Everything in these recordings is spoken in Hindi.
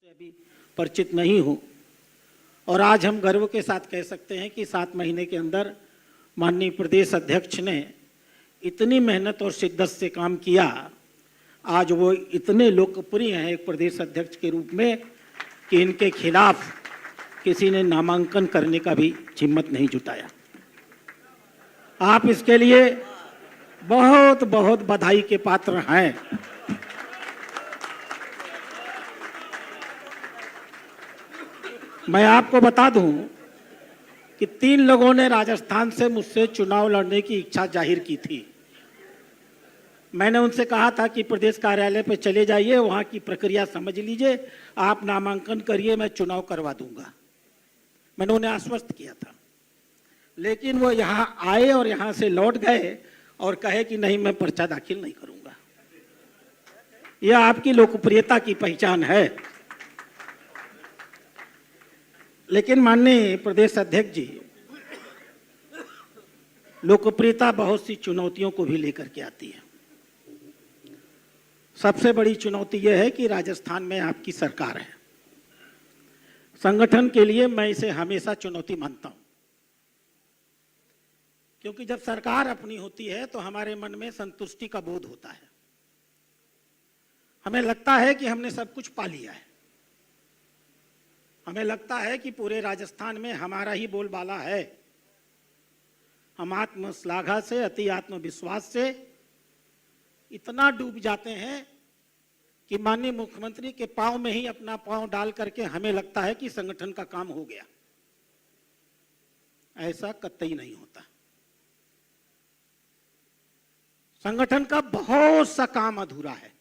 अभी परिचित नहीं हूँ और आज हम गर्व के साथ कह सकते हैं कि 7 महीने के अंदर माननीय प्रदेश अध्यक्ष ने इतनी मेहनत और शिद्दत से काम किया। आज वो इतने लोकप्रिय हैं एक प्रदेश अध्यक्ष के रूप में कि इनके खिलाफ किसी ने नामांकन करने का भी हिम्मत नहीं जुटाया। आप इसके लिए बहुत बहुत बधाई के पात्र हैं। मैं आपको बता दूं कि 3 लोगों ने राजस्थान से मुझसे चुनाव लड़ने की इच्छा जाहिर की थी। मैंने उनसे कहा था कि प्रदेश कार्यालय पर चले जाइए, वहाँ की प्रक्रिया समझ लीजिए, आप नामांकन करिए, मैं चुनाव करवा दूंगा। मैंने उन्हें आश्वस्त किया था, लेकिन वो यहाँ आए और यहाँ से लौट गए और कहे कि नहीं, मैं पर्चा दाखिल नहीं करूंगा। यह आपकी लोकप्रियता की पहचान है। लेकिन माननीय प्रदेश अध्यक्ष जी, लोकप्रियता बहुत सी चुनौतियों को भी लेकर के आती है। सबसे बड़ी चुनौती यह है कि राजस्थान में आपकी सरकार है। संगठन के लिए मैं इसे हमेशा चुनौती मानता हूं, क्योंकि जब सरकार अपनी होती है तो हमारे मन में संतुष्टि का बोध होता है। हमें लगता है कि हमने सब कुछ पा लिया है। हमें लगता है कि पूरे राजस्थान में हमारा ही बोलबाला है। हम आत्मश्लाघा से, अति आत्मविश्वास से इतना डूब जाते हैं कि माननीय मुख्यमंत्री के पांव में ही अपना पांव डाल करके हमें लगता है कि संगठन का काम हो गया। ऐसा कतई नहीं होता। संगठन का बहुत सा काम अधूरा है।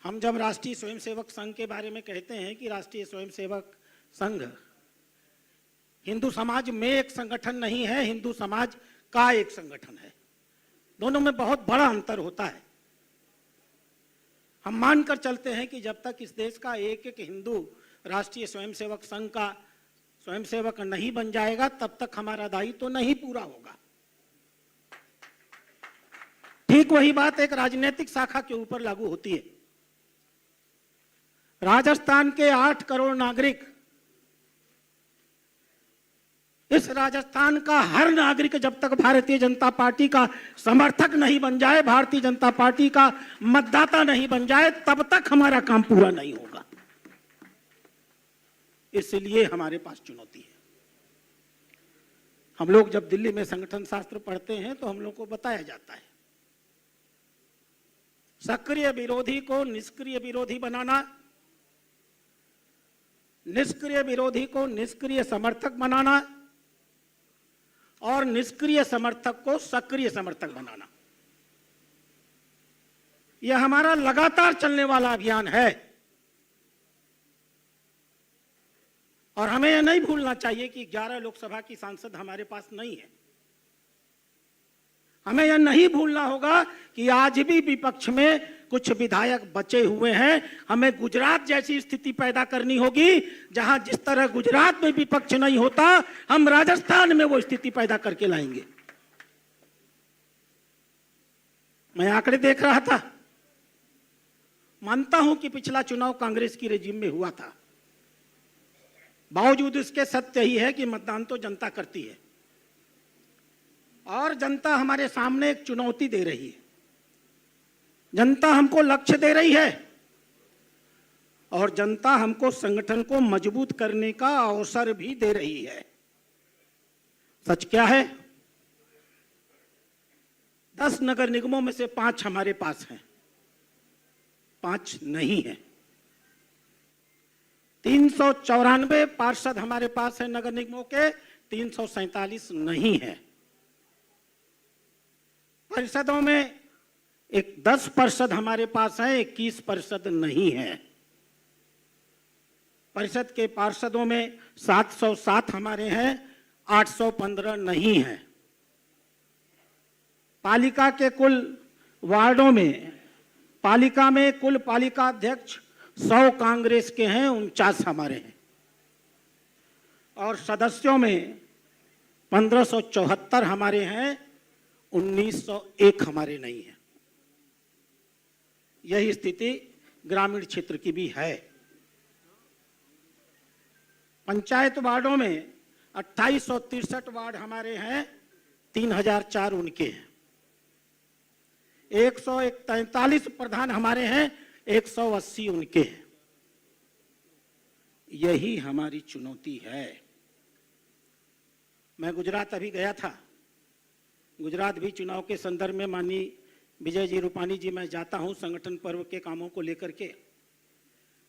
हम जब राष्ट्रीय स्वयंसेवक संघ के बारे में कहते हैं कि राष्ट्रीय स्वयंसेवक संघ हिंदू समाज में एक संगठन नहीं है, हिंदू समाज का एक संगठन है। दोनों में बहुत बड़ा अंतर होता है। हम मानकर चलते हैं कि जब तक इस देश का एक एक हिंदू राष्ट्रीय स्वयंसेवक संघ का स्वयंसेवक नहीं बन जाएगा, तब तक हमारा दायित्व तो नहीं पूरा होगा। ठीक वही बात एक राजनीतिक शाखा के ऊपर लागू होती है। राजस्थान के 8 करोड़ नागरिक, इस राजस्थान का हर नागरिक जब तक भारतीय जनता पार्टी का समर्थक नहीं बन जाए, भारतीय जनता पार्टी का मतदाता नहीं बन जाए, तब तक हमारा काम पूरा नहीं होगा। इसलिए हमारे पास चुनौती है। हम लोग जब दिल्ली में संगठन शास्त्र पढ़ते हैं तो हम लोग को बताया जाता है, सक्रिय विरोधी को निष्क्रिय विरोधी बनाना, निष्क्रिय विरोधी को निष्क्रिय समर्थक बनाना और निष्क्रिय समर्थक को सक्रिय समर्थक बनाना। यह हमारा लगातार चलने वाला अभियान है और हमें यह नहीं भूलना चाहिए कि 11 लोकसभा की सांसद हमारे पास नहीं है। हमें यह नहीं भूलना होगा कि आज भी विपक्ष में कुछ विधायक बचे हुए हैं। हमें गुजरात जैसी स्थिति पैदा करनी होगी, जहां जिस तरह गुजरात में विपक्ष नहीं होता, हम राजस्थान में वो स्थिति पैदा करके लाएंगे। मैं आंकड़े देख रहा था। मानता हूं कि पिछला चुनाव कांग्रेस की रेजिम में हुआ था। बावजूद इसके सत्य ही है कि मतदान तो जनता करती है और जनता हमारे सामने एक चुनौती दे रही है। जनता हमको लक्ष्य दे रही है और जनता हमको संगठन को मजबूत करने का अवसर भी दे रही है। सच क्या है? 10 नगर निगमों में से 5 हमारे पास हैं, 5 नहीं है। 394 पार्षद हमारे पास है नगर निगमों के, 347 नहीं है। परिषदों में 10 पार्षद हमारे पास हैं, 21 पार्षद नहीं है। परिषद के पार्षदों में 707 हमारे हैं, 815 नहीं है। पालिका के कुल वार्डों में, पालिका में कुल पालिका अध्यक्ष 100 कांग्रेस के हैं, 49 हमारे हैं और सदस्यों में 1574 हमारे हैं, 1901 हमारे नहीं है। यही स्थिति ग्रामीण क्षेत्र की भी है। पंचायत वार्डों में 2863 वार्ड हमारे हैं, 3004 उनके हैं। 143 प्रधान हमारे हैं, 180 उनके हैं। यही हमारी चुनौती है। मैं गुजरात अभी गया था। गुजरात भी चुनाव के संदर्भ में माननीय विजय जी रूपानी जी, मैं जाता हूं संगठन पर्व के कामों को लेकर के।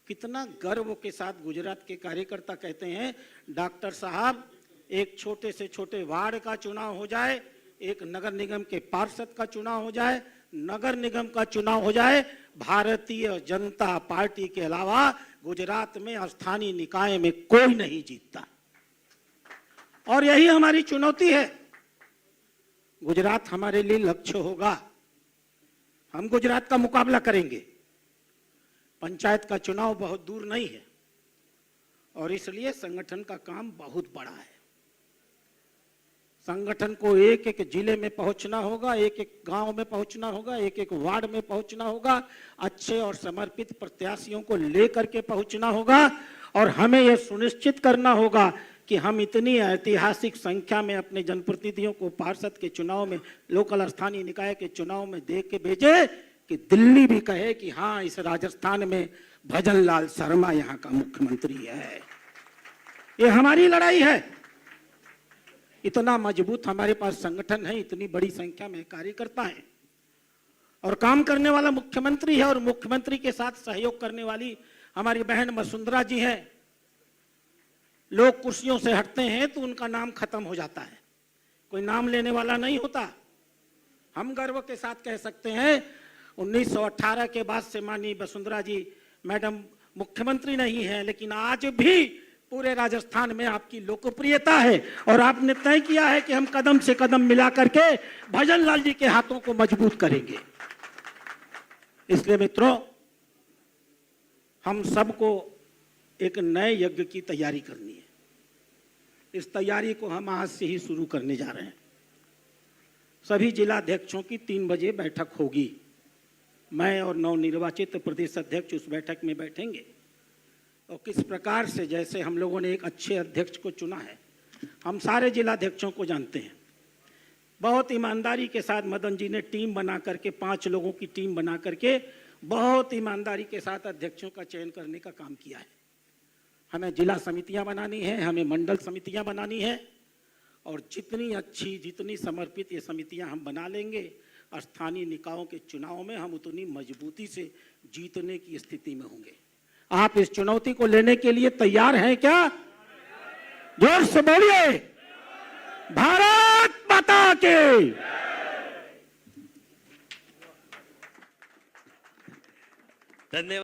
कितना गर्व के साथ गुजरात के कार्यकर्ता कहते हैं, डॉक्टर साहब एक छोटे से छोटे वार्ड का चुनाव हो जाए, एक नगर निगम के पार्षद का चुनाव हो जाए, नगर निगम का चुनाव हो जाए, भारतीय जनता पार्टी के अलावा गुजरात में स्थानीय निकाय में कोई नहीं जीतता। और यही हमारी चुनौती है। गुजरात हमारे लिए लक्ष्य होगा। हम गुजरात का मुकाबला करेंगे। पंचायत का चुनाव बहुत दूर नहीं है और इसलिए संगठन का काम बहुत बड़ा है। संगठन को एक एक जिले में पहुंचना होगा, एक एक गांव में पहुंचना होगा, एक एक वार्ड में पहुंचना होगा, अच्छे और समर्पित प्रत्याशियों को लेकर के पहुंचना होगा और हमें यह सुनिश्चित करना होगा कि हम इतनी ऐतिहासिक संख्या में अपने जनप्रतिनिधियों को पार्षद के चुनाव में, लोकल स्थानीय निकाय के चुनाव में दे के भेजे कि दिल्ली भी कहे कि हाँ, इस राजस्थान में भजन लाल शर्मा यहाँ का मुख्यमंत्री है। ये हमारी लड़ाई है। इतना मजबूत हमारे पास संगठन है, इतनी बड़ी संख्या में कार्यकर्ता है और काम करने वाला मुख्यमंत्री है और मुख्यमंत्री के साथ सहयोग करने वाली हमारी बहन वसुंधरा जी है। लोग कुर्सियों से हटते हैं तो उनका नाम खत्म हो जाता है, कोई नाम लेने वाला नहीं होता। हम गर्व के साथ कह सकते हैं 1918 के बाद से माननीय वसुंधरा जी मैडम मुख्यमंत्री नहीं है, लेकिन आज भी पूरे राजस्थान में आपकी लोकप्रियता है और आपने तय किया है कि हम कदम से कदम मिला करके भजन लाल जी के हाथों को मजबूत करेंगे। इसलिए मित्रों, हम सबको एक नए यज्ञ की तैयारी करनी है। इस तैयारी को हम आज से ही शुरू करने जा रहे हैं। सभी जिलाध्यक्षों की 3 बजे बैठक होगी। मैं और नवनिर्वाचित प्रदेश अध्यक्ष उस बैठक में बैठेंगे और किस प्रकार से, जैसे हम लोगों ने एक अच्छे अध्यक्ष को चुना है, हम सारे जिलाध्यक्षों को जानते हैं। बहुत ईमानदारी के साथ मदन जी ने टीम बना करके, 5 लोगों की टीम बना करके बहुत ईमानदारी के साथ अध्यक्षों का चयन करने का काम किया है। हमें जिला समितियां बनानी है, हमें मंडल समितियां बनानी है और जितनी अच्छी, जितनी समर्पित ये समितियां हम बना लेंगे, स्थानीय निकायों के चुनाव में हम उतनी मजबूती से जीतने की स्थिति में होंगे। आप इस चुनौती को लेने के लिए तैयार हैं क्या? जोर से बोलिए, भारत माता की। धन्यवाद।